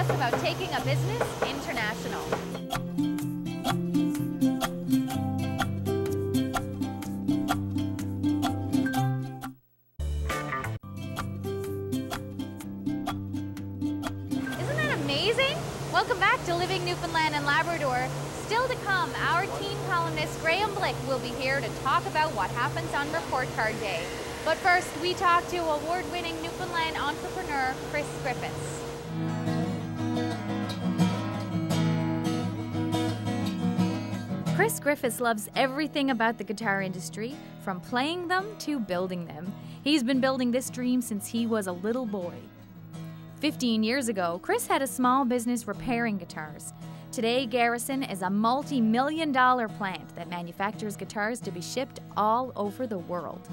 us about taking a business international. Isn't that amazing? Welcome back to Living Newfoundland and Labrador. Still to come, our teen columnist Graham Blick will be here to talk about what happens on Report Card Day. But first, we talk to award-winning Newfoundland entrepreneur Chris Griffiths. Chris Griffiths loves everything about the guitar industry, from playing them to building them. He's been building this dream since he was a little boy. 15 years ago, Chris had a small business repairing guitars. Today, Garrison is a multi-million-dollar plant that manufactures guitars to be shipped all over the world.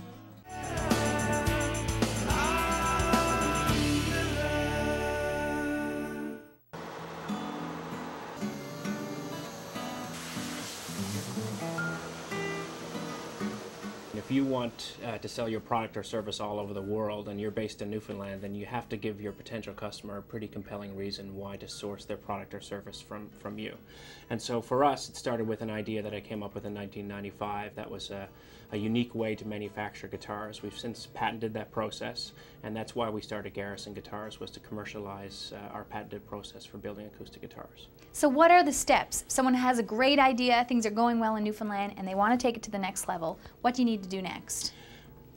If you want to sell your product or service all over the world and you're based in Newfoundland, then you have to give your potential customer a pretty compelling reason why to source their product or service from you. And so for us, it started with an idea that I came up with in 1995 that was a unique way to manufacture guitars. We've since patented that process, and that's why we started Garrison Guitars, was to commercialize our patented process for building acoustic guitars. So what are the steps? If someone has a great idea, things are going well in Newfoundland, and they want to take it to the next level, what do you need to do next?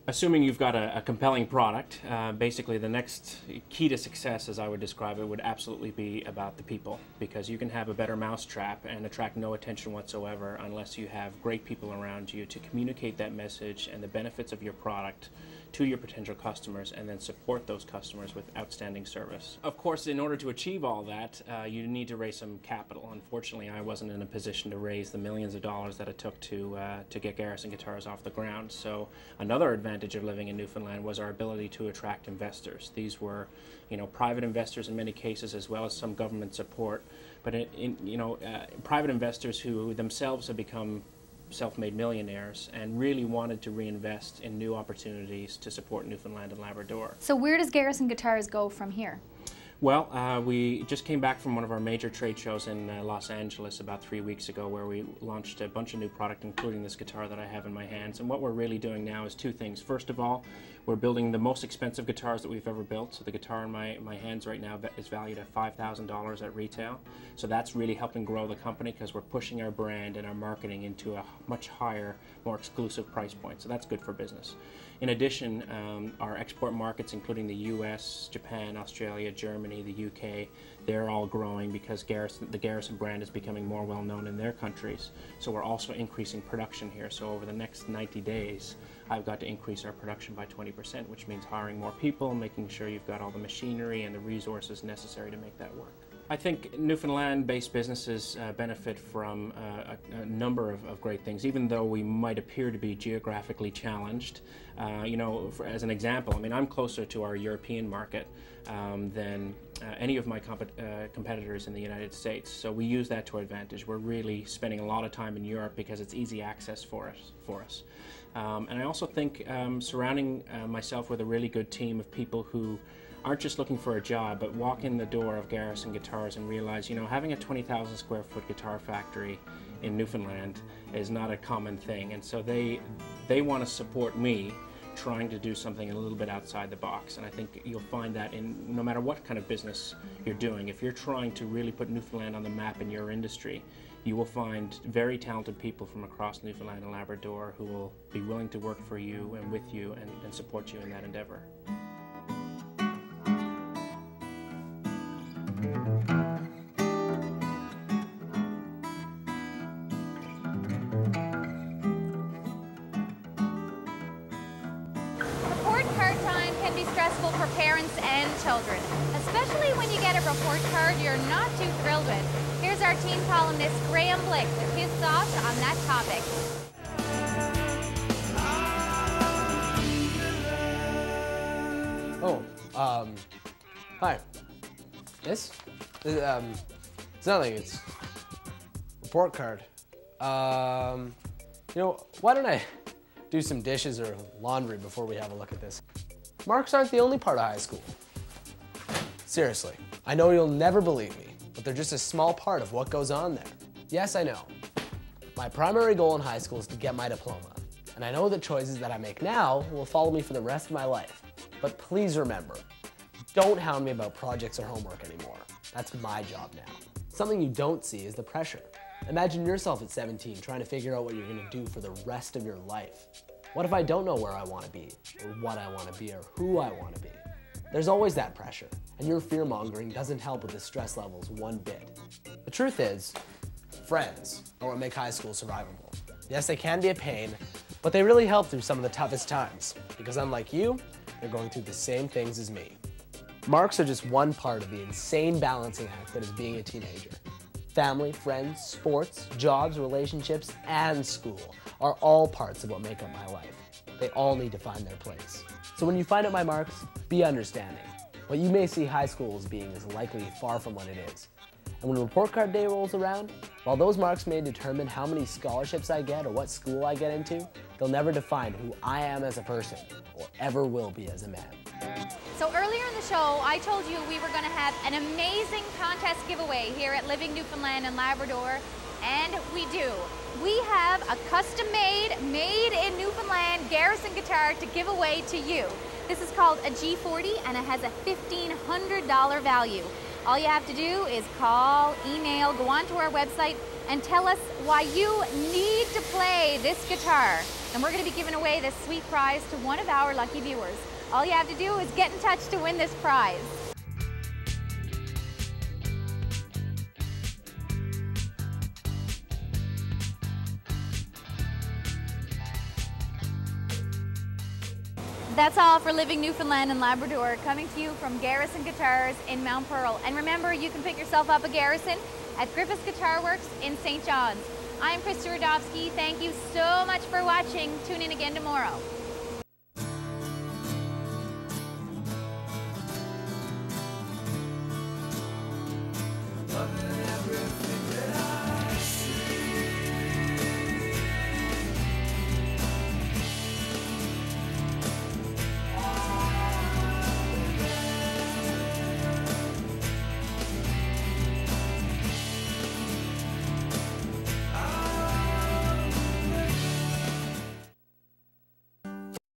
Assuming you've got a compelling product, basically the next key to success, as I would describe it, would absolutely be about the people, because you can have a better mousetrap and attract no attention whatsoever unless you have great people around you to communicate that message and the benefits of your product to your potential customers, and then support those customers with outstanding service. Of course, in order to achieve all that, you need to raise some capital. Unfortunately, I wasn't in a position to raise the millions of dollars that it took to get Garrison Guitars off the ground. So another advantage of living in Newfoundland was our ability to attract investors. These were, private investors in many cases, as well as some government support. But private investors who themselves have become self-made millionaires and really wanted to reinvest in new opportunities to support Newfoundland and Labrador. So where does Garrison Guitars go from here? Well, we just came back from one of our major trade shows in Los Angeles about 3 weeks ago, where we launched a bunch of new product, including this guitar that I have in my hands. And what we're really doing now is two things. First of all, we're building the most expensive guitars that we've ever built. So the guitar in my hands right now is valued at $5,000 at retail. So that's really helping grow the company, because we're pushing our brand and our marketing into a much higher, more exclusive price point. So that's good for business. In addition, our export markets, including the US, Japan, Australia, Germany, the UK, they're all growing because the Garrison brand is becoming more well known in their countries. So we're also increasing production here. So over the next 90 days, I've got to increase our production by 20%, which means hiring more people, making sure you've got all the machinery and the resources necessary to make that work. I think Newfoundland-based businesses benefit from a number of great things, even though we might appear to be geographically challenged. As an example, I'm closer to our European market than any of my competitors in the United States. So we use that to our advantage. We're really spending a lot of time in Europe because it's easy access for us. And I also think surrounding myself with a really good team of people who aren't just looking for a job, but walk in the door of Garrison Guitars and realize, having a 20,000 square foot guitar factory in Newfoundland is not a common thing. And so they want to support me trying to do something a little bit outside the box. And I think you'll find that in no matter what kind of business you're doing, if you're trying to really put Newfoundland on the map in your industry, you will find very talented people from across Newfoundland and Labrador who will be willing to work for you and with you and support you in that endeavor. Report card time can be stressful for parents and children, especially when you get a report card you're not too thrilled with. Here's our teen columnist Graham Blick with his thoughts on that topic. Hi. This? It's nothing. It's report card. Why don't I do some dishes or laundry before we have a look at this? Marks aren't the only part of high school. Seriously, I know you'll never believe me, but they're just a small part of what goes on there. Yes, I know. My primary goal in high school is to get my diploma, and I know the choices that I make now will follow me for the rest of my life. But please remember, don't hound me about projects or homework anymore. That's my job now. Something you don't see is the pressure. Imagine yourself at 17 trying to figure out what you're gonna do for the rest of your life. What if I don't know where I wanna be, or what I wanna be, or who I wanna be? There's always that pressure, and your fear-mongering doesn't help with the stress levels one bit. The truth is, friends are what make high school survivable. Yes, they can be a pain, but they really help through some of the toughest times, because unlike you, they're going through the same things as me. Marks are just one part of the insane balancing act that is being a teenager. Family, friends, sports, jobs, relationships, and school are all parts of what make up my life. They all need to find their place. So when you find out my marks, be understanding. What you may see high school as being is likely far from what it is. And when report card day rolls around, while those marks may determine how many scholarships I get or what school I get into, they'll never define who I am as a person or ever will be as a man. So earlier in the show, I told you we were going to have an amazing contest giveaway here at Living Newfoundland and Labrador, and we do. We have a custom-made, made in Newfoundland Garrison guitar to give away to you. This is called a G40 and it has a $1,500 value. All you have to do is call, email, go onto our website and tell us why you need to play this guitar. And we're going to be giving away this sweet prize to one of our lucky viewers. All you have to do is get in touch to win this prize. That's all for Living Newfoundland and Labrador, coming to you from Garrison Guitars in Mount Pearl. And remember, you can pick yourself up a Garrison at Griffith's Guitar Works in St. John's. I'm Krista Radovsky. Thank you so much for watching. Tune in again tomorrow.